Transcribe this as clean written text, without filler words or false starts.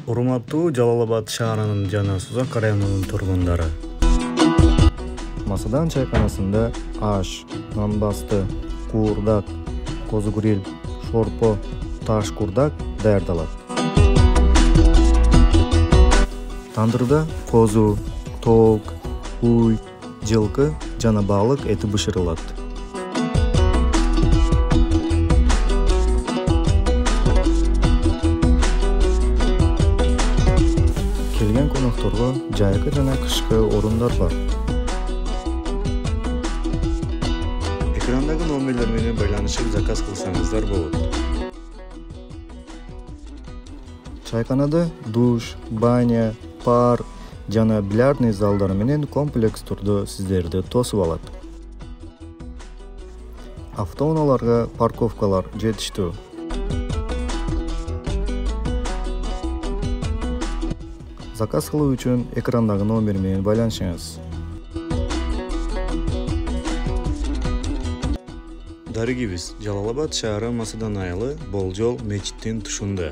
Урматтуу Жалал Абад шаарынын жана Сузак районунун тургундары. Масадан чайканасында аш, нанбасты, куурдак, козу-гриль, шорпо, таш курдак даярдалат. Тандырда козу, тоок, уй, жылкы жана балык эти бышырылат. Келген конокторго жайкы жана кышкы орундар бар. Экрандагы номерлер менен байланышып заказ кылсаңыздар болот. Чайканада душ, баня, пар жана бильярдный залдар менен комплекс турдо сиздерди тосуп алат. Автоунааларга парковкалар жетиштүү. Заказ кылуу үчүн экрандагы номер менен байланышыңыз. Дарыгибиз, Жалал Абад шаары Масадан айылы Болжол мечиттин тушунда.